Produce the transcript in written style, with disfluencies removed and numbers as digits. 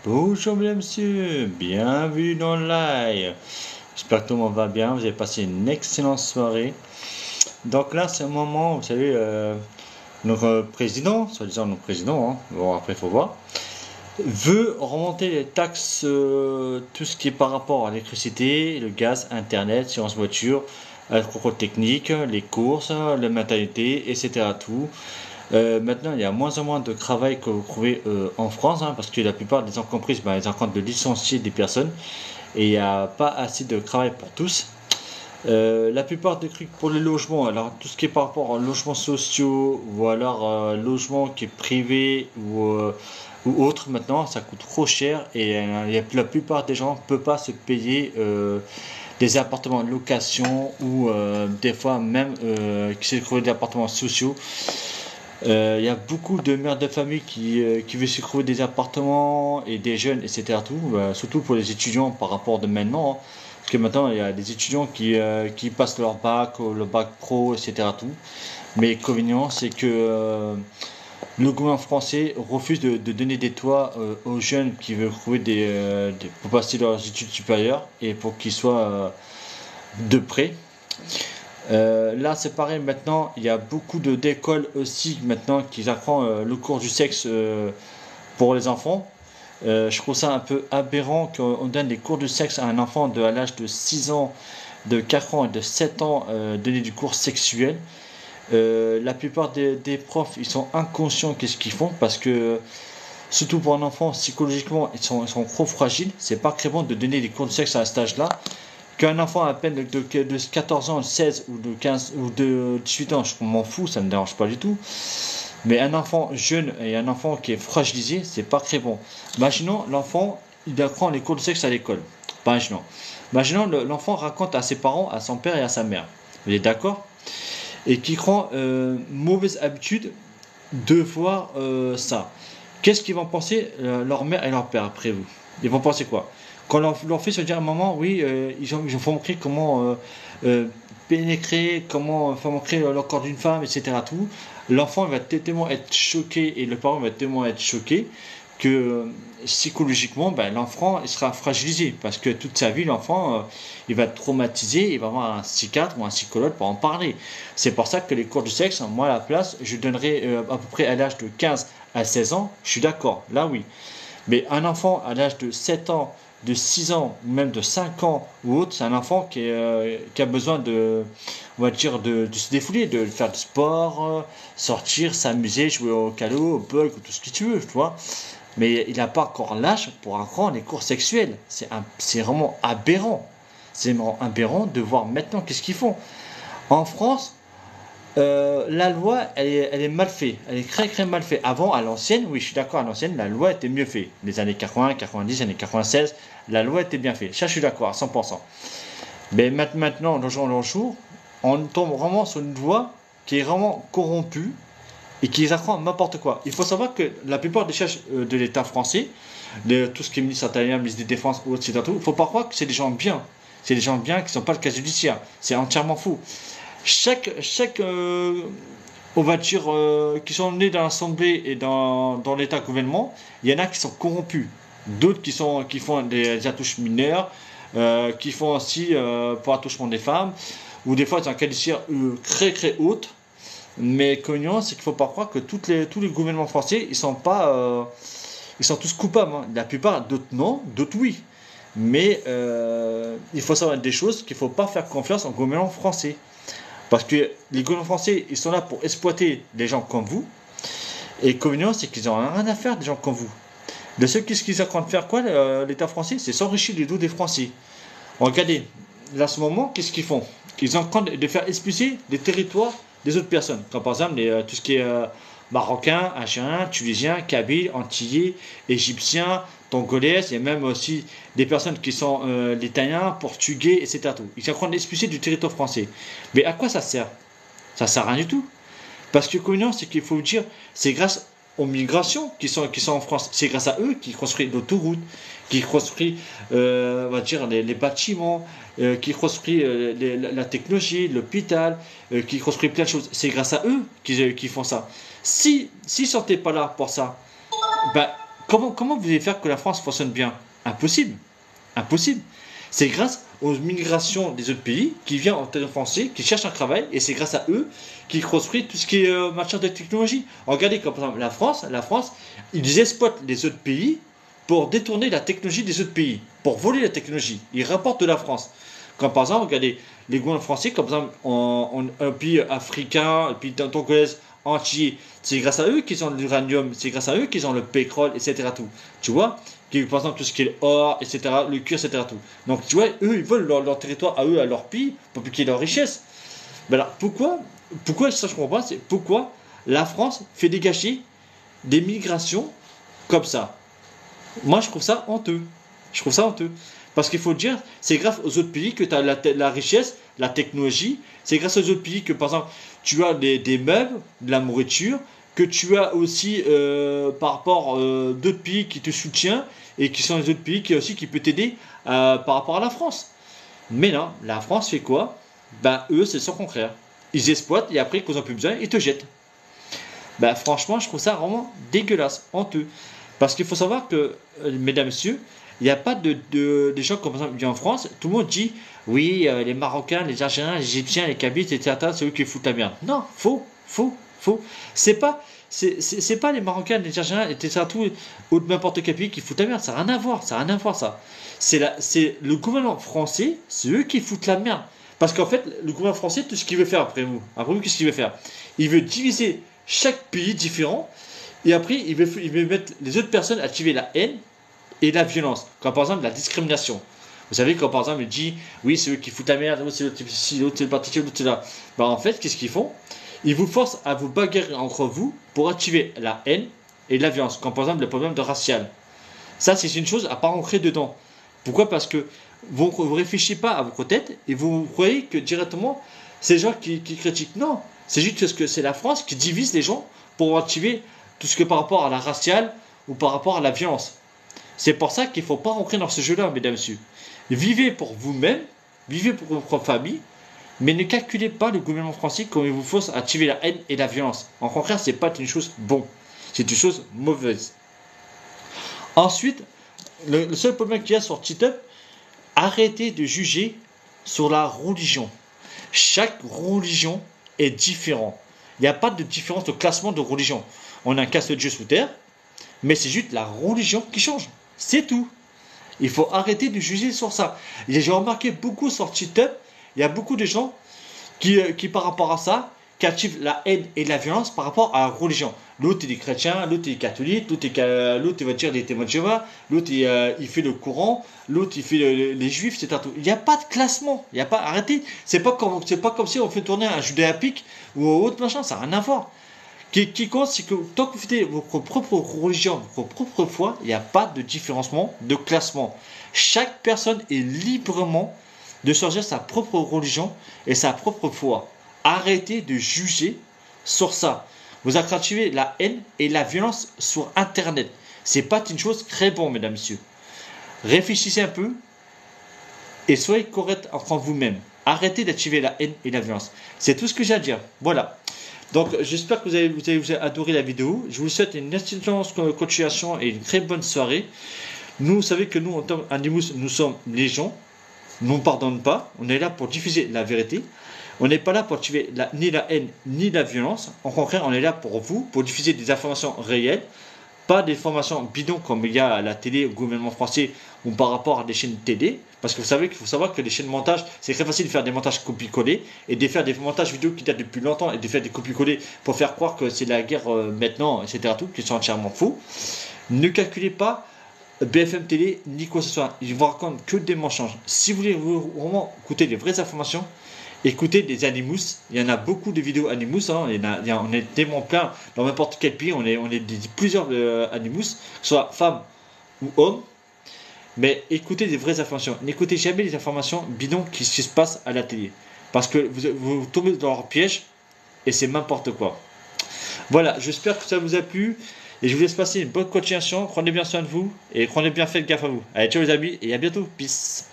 Bonjour mesdames et messieurs, bienvenue dans le live. J'espère que tout le monde va bien, vous avez passé une excellente soirée. Donc là c'est un moment, vous savez, notre président, soi-disant notre président, hein, bon après il faut voir, veut remonter les taxes, tout ce qui est par rapport à l'électricité, le gaz, internet, assurance voiture, le contrôle technique, les courses, la maternité, etc. Tout. Maintenant, il y a moins en moins de travail que vous trouvez en France, hein, parce que la plupart des entreprises, elles sont en train de licencier des personnes et il n'y a pas assez de travail pour tous. La plupart des trucs pour les logements, alors tout ce qui est par rapport aux logements sociaux ou alors logement qui est privé ou autre, maintenant, ça coûte trop cher et la plupart des gens ne peuvent pas se payer des appartements de location ou des fois même qui se trouvent des appartements sociaux. Il y a beaucoup de mères de famille qui veulent se trouver des appartements et des jeunes, etc. Tout, surtout pour les étudiants par rapport de maintenant, hein. Parce que maintenant, il y a des étudiants qui passent leur bac, le bac pro, etc. Tout. Mais l'inconvénient, c'est que le gouvernement français refuse de donner des toits aux jeunes qui veulent trouver pour passer leurs études supérieures et pour qu'ils soient de près. Là, c'est pareil maintenant, il y a beaucoup d'écoles aussi maintenant qui apprennent le cours du sexe pour les enfants. Je trouve ça un peu aberrant qu'on donne des cours de sexe à un enfant à l'âge de 6 ans, de 4 ans et de 7 ans, donner du cours sexuel. La plupart des profs, ils sont inconscients qu'est-ce qu'ils font parce que, surtout pour un enfant, psychologiquement, ils sont trop fragiles. C'est pas très bon de donner des cours de sexe à cet âge-là. Qu'un enfant à peine de 14 ans, 16 ou de 15 ou de 18 ans, je m'en fous, ça ne me dérange pas du tout. Mais un enfant jeune et un enfant qui est fragilisé, c'est pas très bon. Imaginons l'enfant, il apprend les cours de sexe à l'école. Pas imaginons. Imaginons l'enfant raconte à ses parents, à son père et à sa mère. Vous êtes d'accord? Et qui prend mauvaise habitude de voir ça. Qu'est-ce qu'ils vont penser leur mère et leur père après vous? Ils vont penser quoi? Quand leur fils se dit à un moment, oui, ils ont montré comment pénétrer, comment montrer le corps d'une femme, etc. Tout. L'enfant va tellement être choqué et le parent va tellement être choqué que psychologiquement, l'enfant il sera fragilisé parce que toute sa vie, l'enfant il va être traumatisé, il va avoir un psychiatre ou un psychologue pour en parler. C'est pour ça que les cours de sexe, moi à la place, je donnerais à peu près à l'âge de 15 à 16 ans, je suis d'accord, là oui. Mais un enfant à l'âge de 7 ans, de 6 ans, ou même de 5 ans ou autre, c'est un enfant qui a besoin on va dire, de se défouler, de faire du sport, sortir, s'amuser, jouer au calot, au bug, tout ce que tu veux, tu vois. Mais il n'a pas encore l'âge pour apprendre les cours sexuels. C'est vraiment aberrant. C'est vraiment aberrant de voir maintenant qu'est-ce qu'ils font. En France, la loi, elle est mal faite. Elle est très très mal faite. Avant, à l'ancienne, oui, je suis d'accord, à l'ancienne, la loi était mieux faite. Les années 80, 90, années 96, la loi était bien faite. Ça, je suis d'accord, à 100%. Mais maintenant, de jour en jour, on tombe vraiment sur une loi qui est vraiment corrompue et qui apprend n'importe quoi. Il faut savoir que la plupart des chefs de l'État français, tout ce qui est ministre intérieur, ministre des Défenses, etc., il ne faut pas croire que c'est des gens bien. C'est des gens bien qui ne sont pas le cas judiciaire. C'est entièrement fou. Chaque on va dire, qui sont nés dans l'Assemblée et dans l'État-gouvernement, il y en a qui sont corrompus. D'autres qui font des attouches mineures, qui font aussi pour attouchement des femmes, ou des fois ils ont un qualifié très très haute. Mais l'inconvénient, c'est qu'il ne faut pas croire que tous les gouvernements français, ils sont tous coupables, hein. La plupart, d'autres non, d'autres oui. Mais il faut savoir des choses qu'il ne faut pas faire confiance au gouvernement français. Parce que les gouvernements français, ils sont là pour exploiter des gens comme vous. Et l'inconvénient, c'est qu'ils n'ont rien à faire des gens comme vous. De ce qu'ils sont en train de faire quoi, l'État français, c'est s'enrichir du dos des Français. Regardez, là, en ce moment, qu'est-ce qu'ils font? Ils sont en train de faire expulser des territoires des autres personnes. Comme par exemple, tout ce qui est marocain, algérien, tunisien, kabyle, antillais, égyptien, togolais. Il y a même aussi des personnes qui sont italiens, portugais, etc. Tout. Ils sont en train d'expulser du territoire français. Mais à quoi ça sert? Ça sert à rien du tout. Parce que le c'est qu'il faut dire, c'est grâce aux migrations qui sont en France. C'est grâce à eux qui construisent l'autoroute, qui construisent, on va dire, les bâtiments, qui construisent la technologie, l'hôpital, qui construisent plein de choses. C'est grâce à eux qui font ça. S'ils ne sortaient pas là pour ça, ben, Comment vous allez faire que la France fonctionne bien? Impossible. Impossible. C'est grâce aux migrations des autres pays qui viennent en territoire français, qui cherchent un travail, et c'est grâce à eux qu'ils construisent tout ce qui est matière de technologie. Regardez, comme par exemple la France, ils exploitent les autres pays pour détourner la technologie des autres pays, pour voler la technologie. Ils rapportent de la France. Comme par exemple, regardez, les gouvernements français, comme par exemple un pays africain, un pays togolais entier, c'est grâce à eux qu'ils ont l'uranium, c'est grâce à eux qu'ils ont le pétrole, etc. Tout. Tu vois? Par exemple, tout ce qui est l'or, etc., le cuir, etc. Tout. Donc, tu vois, eux, ils veulent leur territoire à eux, à leur pays, pour qu'il y ait leur richesse. Mais alors, pourquoi ça je comprends pas, c'est pourquoi la France fait dégager des migrations comme ça? Moi, je trouve ça honteux. Je trouve ça honteux. Parce qu'il faut dire, c'est grâce aux autres pays que tu as la richesse, la technologie. C'est grâce aux autres pays que, par exemple, tu as des meubles, de la nourriture, que tu as aussi par rapport d'autres pays qui te soutiennent et qui sont les autres pays qui peuvent t'aider par rapport à la France. Mais non, la France fait quoi? Ben, eux, c'est son contraire. Ils exploitent et après, quand ils n'ont plus besoin, ils te jettent. Ben, franchement, je trouve ça vraiment dégueulasse, honteux. Parce qu'il faut savoir que, mesdames, messieurs, il n'y a pas des gens comme par exemple en France, tout le monde dit oui, les Marocains, les Algériens, les Égyptiens, les Kabyles, etc., c'est eux qui foutent la merde. Non, faux, faux, faux. C'est pas les Marocains, les Algériens, etc., tout, ou n'importe quel pays qui foutent la merde. Ça n'a rien à voir, ça n'a rien à voir, ça. C'est le gouvernement français, c'est eux qui foutent la merde. Parce qu'en fait, le gouvernement français, tout ce qu'il veut faire après vous, qu'est-ce qu'il veut faire? Il veut diviser chaque pays différent, et après, il veut mettre les autres personnes à activer la haine et la violence, comme par exemple la discrimination. Vous savez, quand par exemple il dit oui, c'est eux qui foutent la merde, l'autre c'est l'autre, l'autre c'est le parti, l'autre c'est là. Bah en fait, qu'est-ce qu'ils font? Ils vous forcent à vous bagarrer entre vous pour activer la haine et la violence, comme par exemple le problème de racial. Ça, c'est une chose à pas rentrer dedans. Pourquoi? Parce que vous ne réfléchissez pas à votre tête et vous croyez que directement c'est les gens qui critiquent. Non, c'est juste parce que c'est la France qui divise les gens pour activer tout ce que par rapport à la raciale ou par rapport à la violence. C'est pour ça qu'il ne faut pas rentrer dans ce jeu-là, mesdames et messieurs. Vivez pour vous-même, vivez pour votre famille, mais ne calculez pas le gouvernement français comme il vous force à activer la haine et la violence. En contraire, ce n'est pas une chose bonne, c'est une chose mauvaise. Ensuite, le seul problème qu'il y a sur TikTok, arrêtez de juger sur la religion. Chaque religion est différente. Il n'y a pas de différence de classement de religion. On a un casse de Dieu sous terre, mais c'est juste la religion qui change. C'est tout. Il faut arrêter de juger sur ça. J'ai remarqué beaucoup sur TikTok, il y a beaucoup de gens qui par rapport à ça, qui activent la haine et la violence par rapport à la religion. L'autre il est chrétien, l'autre il est catholique, l'autre il va dire les témoins de Jéhovah, l'autre il fait le Coran, l'autre il fait les juifs, etc. Il n'y a pas de classement. Il y a pas, arrêtez. C'est pas comme si on fait tourner un judéa-pique ou autre machin, ça n'a rien à voir. Qui compte, c'est que tant que vous faites votre propre religion, votre propre foi, il n'y a pas de différenciement, de classement. Chaque personne est librement de choisir sa propre religion et sa propre foi. Arrêtez de juger sur ça. Vous activez la haine et la violence sur Internet. C'est pas une chose très bonne, mesdames, messieurs. Réfléchissez un peu et soyez correct entre vous-même. Arrêtez d'activer la haine et la violence. C'est tout ce que j'ai à dire. Voilà. Donc j'espère que vous avez adoré la vidéo. Je vous souhaite une excellente continuation et une très bonne soirée. Vous savez que nous, en tant qu'Animus, nous sommes les gens. Nous ne pardonnons pas. On est là pour diffuser la vérité. On n'est pas là pour tuer ni la haine ni la violence. Au contraire, on est là pour vous, pour diffuser des informations réelles. Pas des informations bidons comme il y a à la télé, au gouvernement français ou par rapport à des chaînes télé. Parce que vous savez qu'il faut savoir que les chaînes de montage, c'est très facile de faire des montages copier-coller et de faire des montages vidéo qui datent depuis longtemps et de faire des copier-coller pour faire croire que c'est la guerre maintenant, etc. Tout, qui sont entièrement faux. Ne calculez pas BFM Télé ni quoi que ce soit. Ils vous racontent que des mensonges. Si vous voulez vraiment écouter les vraies informations, écoutez des Animus. Il y en a beaucoup de vidéos Animus. Hein. On est tellement plein dans n'importe quel pays. On est plusieurs Animus, que ce soit femmes ou hommes. Mais écoutez des vraies informations. N'écoutez jamais les informations bidons qui se passent à la télé. Parce que vous tombez dans leur piège et c'est n'importe quoi. Voilà, j'espère que ça vous a plu. Et je vous laisse passer une bonne continuation. Prenez bien soin de vous et prenez bien fait gaffe à vous. Allez, ciao les amis et à bientôt. Peace.